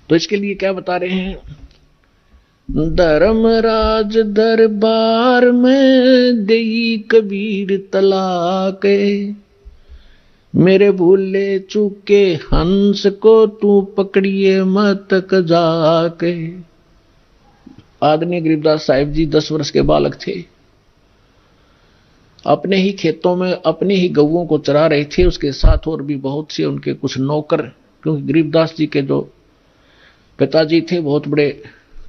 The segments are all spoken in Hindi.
तो इसके लिए क्या बता रहे हैं, धर्मराज दरबार में देई कबीर तलाक, मेरे भूले चूके हंस को तू पकड़िए मत जाके। आदरणीय गरीबदास साहिब जी 10 वर्ष के बालक थे, अपने ही खेतों में अपने ही गऊओं को चरा रहे थे, उसके साथ और भी बहुत से उनके कुछ नौकर, क्योंकि गरीबदास जी के जो पिताजी थे बहुत बड़े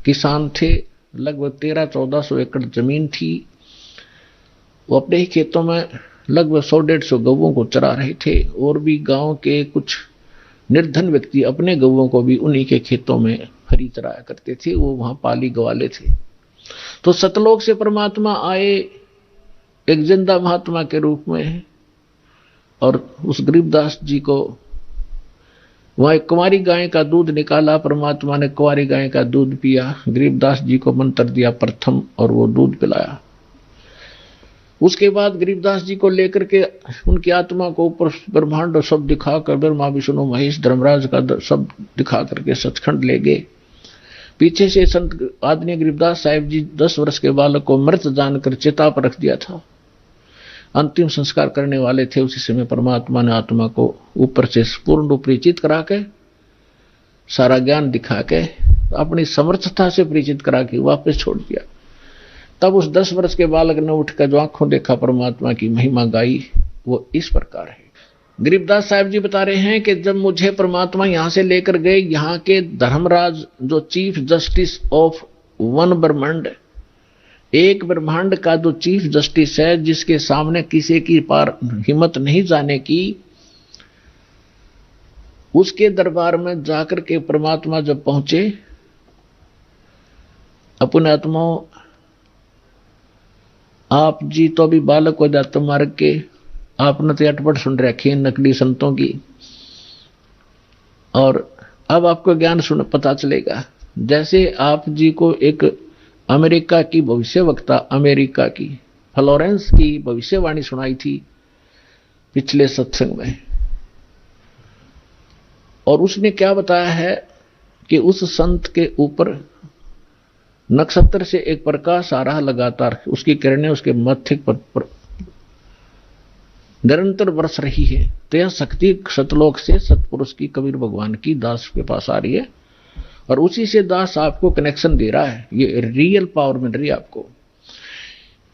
किसान थे, लगभग 1300-1400 एकड़ जमीन थी। वो अपने ही खेतों में लगभग 100-150 गऊओं को चरा रहे थे, और भी गांव के कुछ निर्धन व्यक्ति अपने गऊओं को भी उन्हीं के खेतों में हरी चराया करते थे, वो वहां पाली गवाले थे। तो सतलोक से परमात्मा आए एक जिंदा महात्मा के रूप में, और उस गरीबदास जी को वहां एक कुंवारी गाय का दूध निकाला, परमात्मा ने कुंवारी गाय का दूध पिया, गरीबदास जी को मंत्र दिया प्रथम और वो दूध पिलाया। उसके बाद गरीबदास जी को लेकर के उनकी आत्मा को ऊपर ब्रह्मांड सब दिखाकर, ब्रह्मा विष्णु महेश धर्मराज का सब दिखा करके सचखंड ले गए। पीछे से संत आदरणीय गरीबदास साहिब जी 10 वर्ष के बालक को मृत जानकर चिता पर रख दिया था, अंतिम संस्कार करने वाले थे। उसी समय परमात्मा ने आत्मा को ऊपर से पूर्ण रूप परिचित करा के, सारा ज्ञान दिखा के, अपनी समर्थता से परिचित करा के वापस छोड़ दिया। तब उस 10 वर्ष के बालक ने उठकर जो आंखों देखा परमात्मा की महिमा गाई, वो इस प्रकार है। गरीबदास साहिब जी बता रहे हैं कि जब मुझे परमात्मा यहां से लेकर गए, यहाँ के धर्मराज जो चीफ जस्टिस ऑफ वन ब्रह्मांड, एक ब्रह्मांड का जो चीफ जस्टिस है, जिसके सामने किसी की पार हिम्मत नहीं जाने की, उसके दरबार में जाकर के परमात्मा जब पहुंचे, अपने आत्मा आप जी तो अभी बालक हो जाते मार्ग के, आपने तो अटपट सुन रखी है नकली संतों की, और अब आपको ज्ञान सुन पता चलेगा। जैसे आप जी को एक अमेरिका की भविष्यवक्ता, अमेरिका की फ्लोरेंस की भविष्यवाणी सुनाई थी पिछले सत्संग में, और उसने क्या बताया है कि उस संत के ऊपर नक्षत्र से एक प्रकाश आ रहा लगातार, उसकी किरणें उसके मस्तिष्क पर निरंतर बरस रही है। तो यह शक्ति सतलोक से सतपुरुष की, कबीर भगवान की दास के पास आ रही है, और उसी से दास आपको कनेक्शन दे रहा है, ये रियल पावर मिल रही है आपको।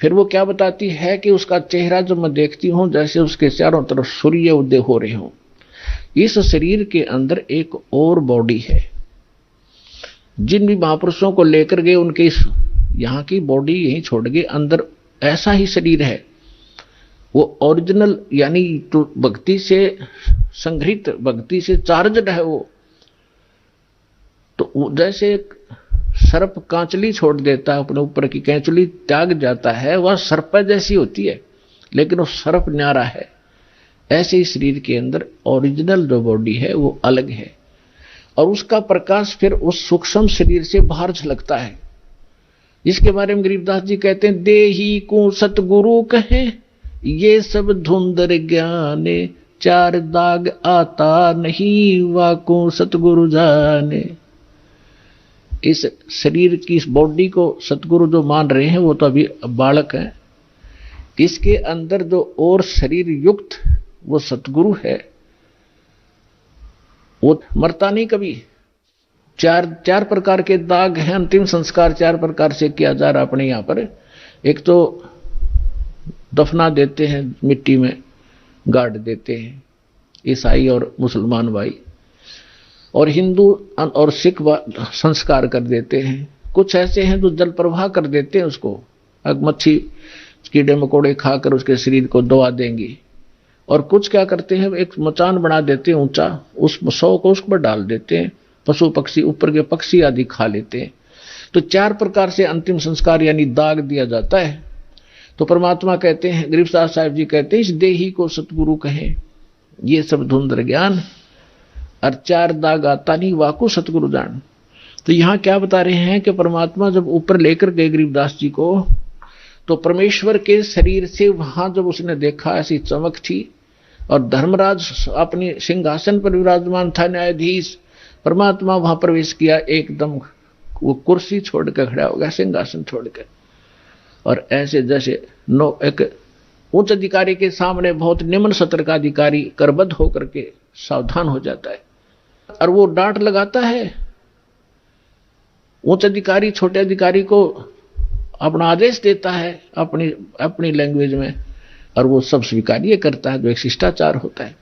फिर वो क्या बताती है कि उसका चेहरा जब मैं देखती हूं जैसे उसके चारों तरफ सूर्य उदय हो रहे हो। इस शरीर के अंदर एक और बॉडी है, जिन भी महापुरुषों को लेकर गए उनके इस यहाँ की बॉडी यहीं छोड़ गए, अंदर ऐसा ही शरीर है, वो ओरिजिनल यानी तो भक्ति से संग्रहित, भक्ति से चार्जड है वो। तो जैसे एक सर्प कांचली छोड़ देता है, अपने ऊपर की कैंचली त्याग जाता है, वह सर्प जैसी होती है, लेकिन वो सर्प न्यारा है। ऐसे ही शरीर के अंदर ओरिजिनल जो बॉडी है वो अलग है, और उसका प्रकाश फिर उस सूक्ष्म शरीर से बाहर झलकता है। इसके बारे में गरीबदास जी कहते हैं, देही को सतगुरु कहे ये सब धुंधर ज्ञाने, 4 दाग आता नहीं वाको सतगुरु जाने। इस शरीर की, इस बॉडी को सतगुरु जो मान रहे हैं वो तो अभी बालक है, इसके अंदर जो और शरीर युक्त वो सतगुरु है, वो मरता नहीं कभी। 4 प्रकार के दाग हैं, अंतिम संस्कार 4 प्रकार से किया जा रहा अपने यहाँ पर। एक तो दफना देते हैं, मिट्टी में गाड़ देते हैं ईसाई और मुसलमान भाई, और हिंदू और सिख संस्कार कर देते हैं। कुछ ऐसे हैं जो जल प्रवाह कर देते हैं उसको, मच्छी कीड़े मकोड़े खाकर उसके शरीर को दबा देंगे। और कुछ क्या करते हैं, एक मचान बना देते हैं ऊंचा, उस 100 को उस पर डाल देते हैं, पशु पक्षी ऊपर के पक्षी आदि खा लेते हैं। तो 4 प्रकार से अंतिम संस्कार यानी दाग दिया जाता है। तो परमात्मा कहते हैं, गरीबदास साहिब जी कहते हैं, इस देही को सतगुरु कहें ये सब धुंधर ज्ञान, और 4 दाग आता नहीं वाको सतगुरु जान। तो यहां क्या बता रहे हैं कि परमात्मा जब ऊपर लेकर गए गरीबदास जी को, तो परमेश्वर के शरीर से वहां जब उसने देखा ऐसी चमक थी, और धर्मराज अपनी सिंहासन पर विराजमान था, न्यायाधीश, परमात्मा वहां प्रवेश किया, एकदम वो कुर्सी छोड़कर खड़ा हो गया, सिंहासन छोड़कर, और ऐसे जैसे एक उच्च अधिकारी के सामने बहुत निम्न सत्र का अधिकारी करबद्ध होकर के सावधान हो जाता है, और वो डांट लगाता है। उच्च अधिकारी छोटे अधिकारी को अपना आदेश देता है अपनी अपनी लैंग्वेज में, और वो सब स्वीकार्य करता है, जो एक शिष्टाचार होता है।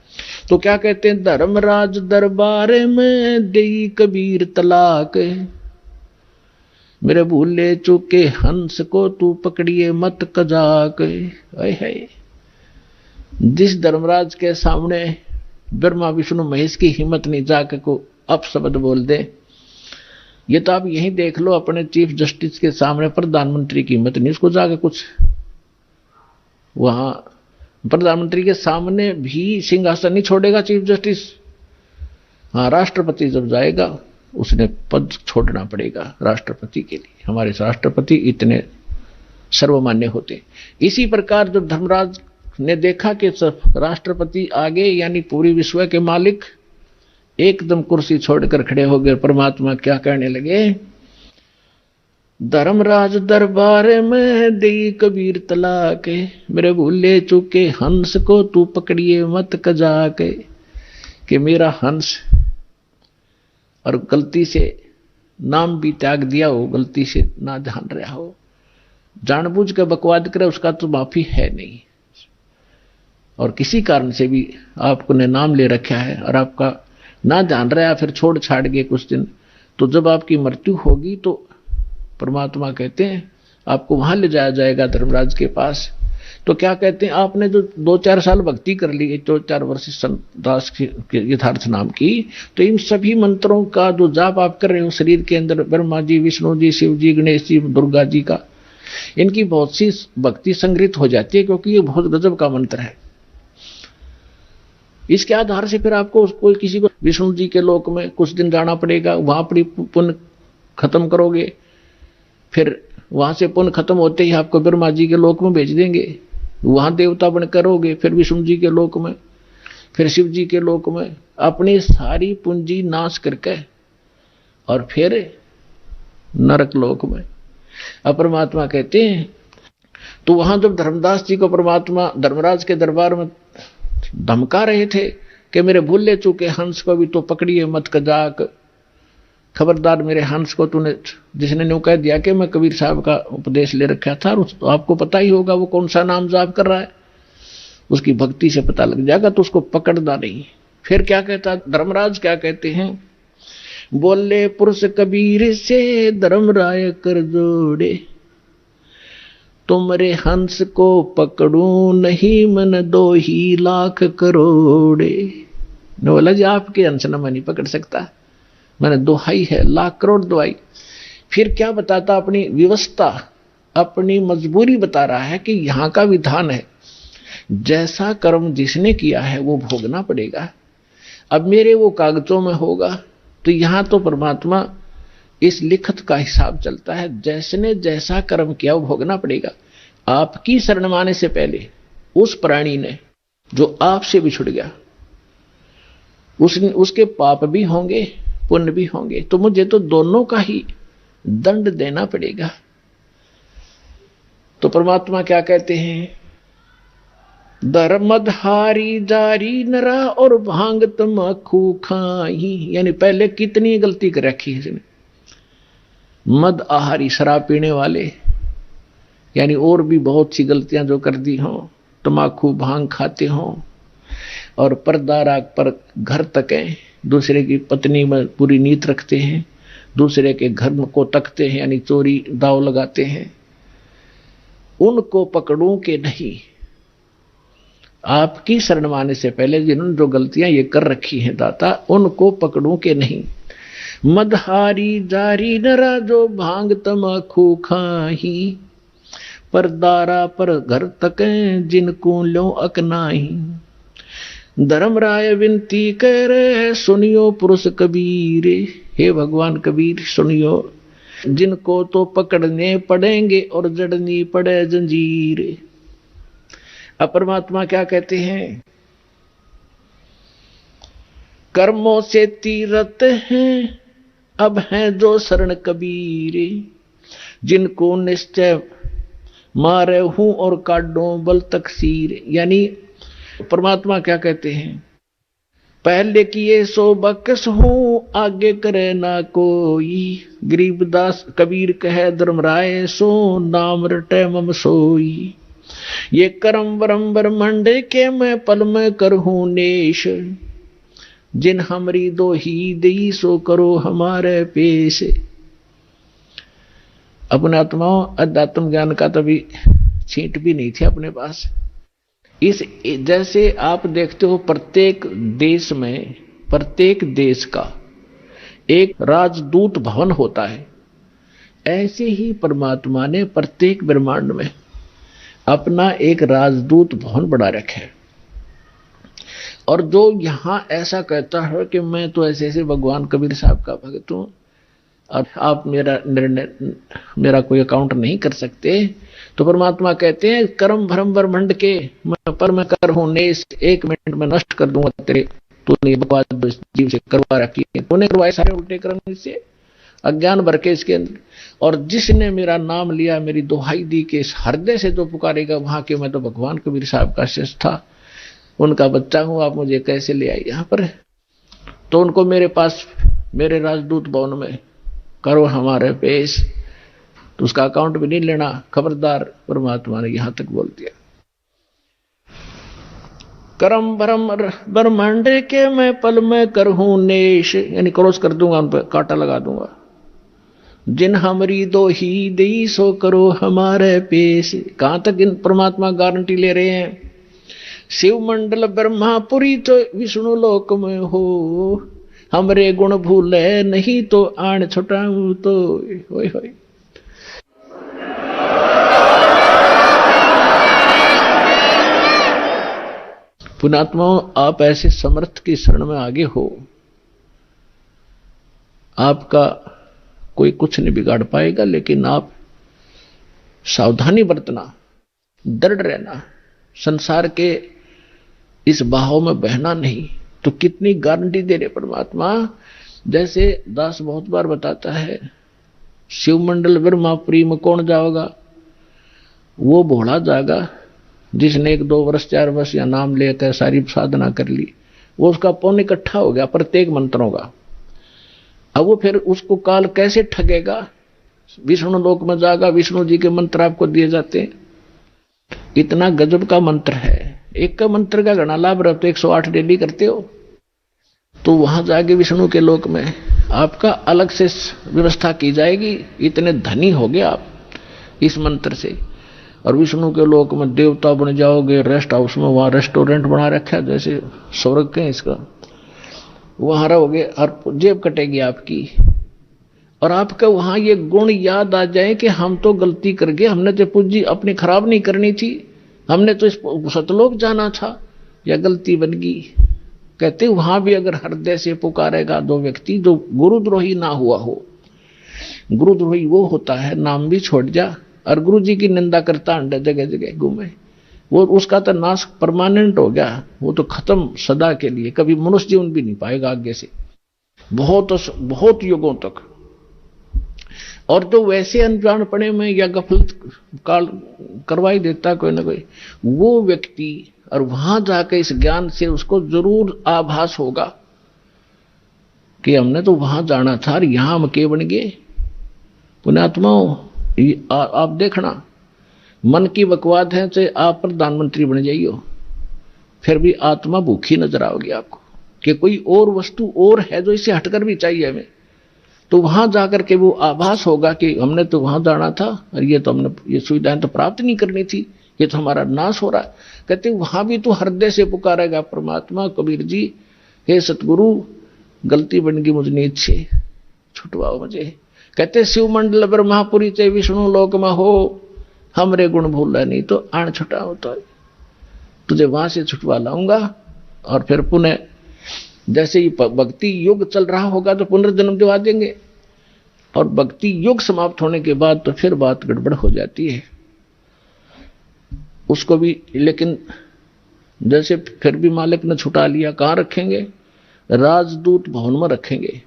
तो क्या कहते हैं, धर्मराज दरबार में देई कबीर तलाक, मेरे भूले चूके हंस को तू पकड़िए मत कजाक। है जिस धर्मराज के सामने ब्रह्मा विष्णु महेश की हिम्मत नहीं जाके को अपशब्द बोल दे, ये तो आप यही देख लो, अपने चीफ जस्टिस के सामने प्रधानमंत्री की हिम्मत नहीं, उसको जाके कुछ वहां प्रधानमंत्री के सामने भी सिंहासन नहीं छोड़ेगा चीफ जस्टिस। हाँ, राष्ट्रपति जब जाएगा उसने पद छोड़ना पड़ेगा राष्ट्रपति के लिए। हमारे राष्ट्रपति इतने सर्वमान्य होते। इसी प्रकार जब धर्मराज ने देखा कि राष्ट्रपति आगे यानी पूरी विश्व के मालिक एकदम कुर्सी छोड़कर खड़े हो गए, परमात्मा क्या कहने लगे, धर्मराज दरबार में देई कबीर तलाक, मेरे भूले चूके हंस को तू पकड़िए मत कजाके, कि मेरा हंस और गलती से नाम भी त्याग दिया हो, गलती से ना ध्यान रहा हो, जानबूझ के बकवाद करे, उसका तो माफी है नहीं। और किसी कारण से भी आपको ने नाम ले रखा है और आपका ना ध्यान रहा, फिर छोड़ छाड़ गए कुछ दिन, तो जब आपकी मृत्यु होगी तो परमात्मा कहते हैं आपको वहां ले जाया जाएगा धर्मराज के पास। तो क्या कहते हैं, आपने जो 2-4 साल भक्ति कर ली, 2-4 वर्ष संदास के यथार्थ नाम की, तो इन सभी मंत्रों का जो जाप आप कर रहे हो शरीर के अंदर, ब्रह्मा जी, विष्णु जी, शिव जी, गणेश जी, दुर्गा जी का, इनकी बहुत सी भक्ति संग्रहित हो जाती है, क्योंकि ये बहुत गजब का मंत्र है। इसके आधार से फिर आपको कोई किसी को विष्णु जी के लोक में कुछ दिन जाना पड़ेगा, वहां अपनी पुण्य खत्म करोगे, फिर वहां से पुण्य खत्म होते ही आपको ब्रह्मा जी के लोक में भेज देंगे, वहां देवता बन करोगे, फिर विष्णु जी के लोक में, फिर शिव जी के लोक में, अपनी सारी पूंजी नाश करके और फिर नरक लोक में। अब परमात्मा कहते हैं, तो वहां जब धर्मदास जी को परमात्मा धर्मराज के दरबार में धमका रहे थे कि मेरे भूले चूके हंस को भी तो पकड़िए मत कजाक, खबरदार मेरे हंस को तूने, जिसने न्यू कह दिया कि मैं कबीर साहब का उपदेश ले रखा था, तो आपको पता ही होगा वो कौन सा नाम जाप कर रहा है, उसकी भक्ति से पता लग जाएगा, तो उसको पकड़ना नहीं। फिर क्या कहता धर्मराज, क्या कहते हैं, बोले पुरुष कबीर से धर्मराय कर जोड़े, तुमरे हंस को पकड़ू नहीं मन 2 लाख करोड़े। ने बोला जी आपके हंस न मैं नहीं पकड़ सकता, मैंने दोहाई है, लाख करोड़ दोहाई। फिर क्या बताता, अपनी व्यवस्था अपनी मजबूरी बता रहा है कि यहां का विधान है, जैसा कर्म जिसने किया है वो भोगना पड़ेगा। अब मेरे वो कागजों में होगा, तो यहां तो परमात्मा इस लिखत का हिसाब चलता है, जैसने जैसा कर्म किया वो भोगना पड़ेगा। आपकी शरण माने से पहले उस प्राणी ने जो आपसे बिछुड़ गया, उसके पाप भी होंगे पुण्य भी होंगे, तो मुझे तो दोनों का ही दंड देना पड़ेगा। तो परमात्मा क्या कहते हैं, धर्मधारी जारी नरा और भांग तमाकू खाई, यानी पहले कितनी गलती कर रखी है इसने, मद आहारी शराब पीने वाले, यानी और भी बहुत सी गलतियां जो कर दी हों, तमाकू भांग खाते हों, और पर्दा राग पर घर तकें, दूसरे की पत्नी में पूरी नीयत रखते हैं, दूसरे के घर को तकते हैं, यानी चोरी दाव लगाते हैं, उनको पकड़ूं के नहीं। आपकी शरण माने से पहले जिन्होंने जो गलतियां ये कर रखी हैं दाता, उनको पकड़ूं के नहीं। मदहारी जारी नरा जो भांग तमाकू खाही, परदारा पर घर तकें जिनको लो अकनाही। धर्मराय विनती करे सुनियो पुरुष कबीर, हे भगवान कबीर सुनियो, जिनको तो पकड़ने पड़ेंगे और जड़नी पड़े जंजीर। अब परमात्मा क्या कहते हैं, कर्मों से तीरथ हैं अब हैं जो शरण कबीर, जिनको निश्चय मारे हूं और काटो बल तकसीर। यानी परमात्मा क्या कहते हैं, पहले किए सो बकस हूं आगे करे ना कोई, गरीबदास कबीर कहे धर्मराय सो नाम रटे मम सोई। ये करम वरम ब्रह्मंड के मैं पल में करहूं नेश, जिन हमरी दो ही दई सो करो हमारे पेश। अपने आत्माओं अध्यात्म ज्ञान का तभी छींट भी नहीं थे अपने पास। इस जैसे आप देखते हो प्रत्येक देश में, प्रत्येक देश का एक राजदूत भवन होता है, ऐसे ही परमात्मा ने प्रत्येक ब्रह्मांड में अपना एक राजदूत भवन बना रखा है। और जो यहां ऐसा कहता है कि मैं तो ऐसे ऐसे भगवान कबीर साहब का भक्त हूं और आप मेरा निर्णय, मेरा कोई अकाउंट नहीं कर सकते, तो परमात्मा कहते हैं कर्म भ्रम ब्रह्मंड के मैं पर मैं कर हूं नेस, 1 मिनट में नष्ट कर दूंगा तेरे, तूने बकवास जीव से करवा रखी है, तूने करवाए सारे उल्टे कर्म इससे, अज्ञान भर के इसके अंदर। और जिसने मेरा नाम लिया, मेरी दुहाई दी के इस हृदय से जो पुकारेगा, वहां के मैं तो भगवान कबीर साहब का शिष्य था, उनका बच्चा हूं, आप मुझे कैसे ले आए यहां पर। तो उनको मेरे पास, मेरे राजदूत भवन में करो हमारे पेश, तो उसका अकाउंट भी नहीं लेना, खबरदार। परमात्मा ने यहां तक बोल दिया, करम भरम ब्रह्मांड के मैं पल में करहूं नेश, यानी क्रॉस कर दूंगा, उन पर कांटा लगा दूंगा। जिन हमरी दो ही दई सो करो हमारे पेश। कहां तक इन परमात्मा गारंटी ले रहे हैं, शिव मंडल ब्रह्मापुरी तो विष्णु लोक में हो, हमरे गुण भूले नहीं तो आण छुटाऊं तो। होय होय। पुण्यात्माओं, आप ऐसे समर्थ की शरण में आगे हो, आपका कोई कुछ नहीं बिगाड़ पाएगा, लेकिन आप सावधानी बरतना, दृढ़ रहना, संसार के इस बहाव में बहना नहीं। तो कितनी गारंटी दे रहे परमात्मा। जैसे दास बहुत बार बताता है, शिव मंडल ब्रह्मापुरी में कौन जाओगा, वो भोला जाएगा जिसने 1-2 वर्ष 4 वर्ष या नाम लेकर सारी साधना कर ली, वो उसका पुण्य इकट्ठा हो गया प्रत्येक मंत्रों का। अब वो फिर उसको काल कैसे ठगेगा, विष्णु लोक में जाएगा, विष्णु जी के मंत्र आपको दिए जाते हैं, इतना गजब का मंत्र है, एक का मंत्र का घना लाभ रहता है, 108 डेली करते हो, तो वहां जाके विष्णु के लोक में आपका अलग से व्यवस्था की जाएगी, इतने धनी हो गए आप इस मंत्र से। और विष्णु के लोक में देवता बन जाओगे, रेस्ट हाउस में, वहां रेस्टोरेंट बना रखा है जैसे स्वर्ग के इसका, वहां रहोगे और जेब कटेगी आपकी, और आपका वहां ये गुण याद आ जाए कि हम तो गलती कर गए, हमने तो पूंजी अपनी खराब नहीं करनी थी, हमने तो इस सतलोक जाना था, या गलती बन गई। कहते वहां भी अगर हृदय से पुकारेगा दो व्यक्ति, जो गुरुद्रोही ना हुआ हो, गुरुद्रोही वो होता है नाम भी छोड़ जा और गुरु जी की निंदा करता अंडे जगह जगह घूमे, वो उसका तो नाश परमानेंट हो गया, वो तो खत्म सदा के लिए, कभी मनुष्य जीवन भी नहीं पाएगा आगे से, बहुत युगों तक। और तो वैसे अनजानपने में या गफलत काल करवाई देता कोई ना कोई वो व्यक्ति, और वहां जाकर इस ज्ञान से उसको जरूर आभास होगा कि हमने तो वहां जाना था और यहां हम के बन गए। पुण्यात्माओं, आप देखना, मन की बकवाद है चाहे आप प्रधानमंत्री बन जाइयो, फिर भी आत्मा भूखी नजर आओगी आपको कि कोई और वस्तु और है जो इसे हटकर भी चाहिए हमें। तो वहां जाकर के वो आभास होगा कि हमने तो वहां जाना था और ये तो हमने ये सुविधाएं तो प्राप्त नहीं करनी थी, ये तो हमारा नाश हो रहा है। कहते वहां भी तो हृदय से पुकारेगा परमात्मा, कबीर जी हे सतगुरु गलती बन गई मुझ नीच से, छुटवाओ मुझे। कहते शिव मंडल ब्रह्मापुरी चे विष्णु लोक में हो, हमरे गुण भूला नहीं तो आण छुटाओ तो, तुझे वहां से छुटवा लाऊंगा। और फिर पुनः जैसे ही भक्ति युग चल रहा होगा तो पुनर्जन्म दिवा देंगे, और भक्ति युग समाप्त होने के बाद तो फिर बात गड़बड़ हो जाती है उसको भी। लेकिन जैसे फिर भी मालिक ने छुटा लिया, कहां रखेंगे, राजदूत भवन में रखेंगे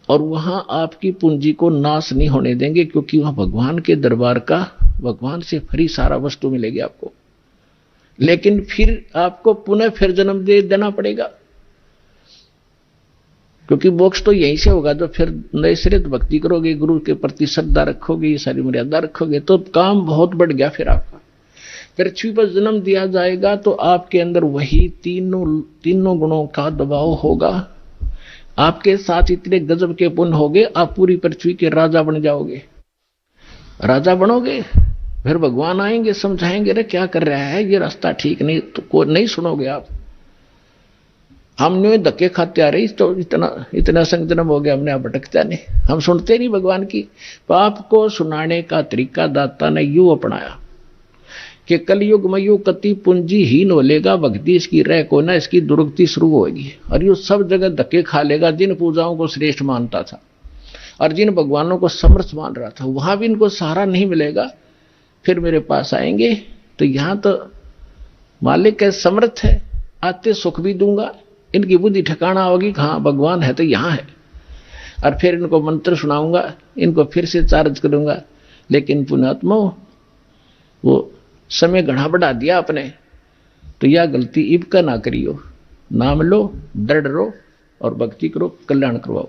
और वहां आपकी पूंजी को नाश नहीं होने देंगे, क्योंकि वहां भगवान के दरबार का, भगवान से फ्री सारा वस्तु मिलेगी आपको। लेकिन फिर आपको पुनः फिर जन्म दे देना पड़ेगा, क्योंकि मोक्ष तो यहीं से होगा। तो फिर नए सिरे भक्ति करोगे, गुरु के प्रति श्रद्धा रखोगे, ये सारी मर्यादा रखोगे, तो काम बहुत बढ़ गया। फिर आपका पृथ्वी पर जन्म दिया जाएगा तो आपके अंदर वही तीनों गुणों का दबाव होगा। आपके साथ इतने गजब के पुण्य होंगे, आप पूरी पृथ्वी के राजा बन जाओगे। राजा बनोगे, फिर भगवान आएंगे, समझाएंगे, रे क्या कर रहा है, ये रास्ता ठीक नहीं, तो को नहीं सुनोगे आप। हमने धक्के खाते आ रही, तो इतना संजनम हो गया, हमने आप भटकता नहीं, हम सुनते नहीं भगवान की। पाप को सुनाने का तरीका दाता ने यूं अपनाया कि कलयुग में यूं कति पूंजी हीन हो लेगा, भक्ति इसकी रह को ना, इसकी दुर्गति शुरू होगी और यूं सब जगह धक्के खा लेगा। जिन पूजाओं को श्रेष्ठ मानता था और जिन भगवानों को समर्थ मान रहा था, वहां भी इनको सहारा नहीं मिलेगा। फिर मेरे पास आएंगे तो यहां तो मालिक है, समर्थ है, आते सुख भी दूंगा, इनकी बुद्धि ठिकाना होगी, हाँ भगवान है तो यहां है। और फिर इनको मंत्र सुनाऊंगा, इनको फिर से चार्ज करूंगा। लेकिन पुण्यात्मा, वो समय घना बढ़ा दिया आपने, तो यह गलती इब का ना करियो। नाम लो, दृढ़ रहो और भक्ति करो, कल्याण करवाओ।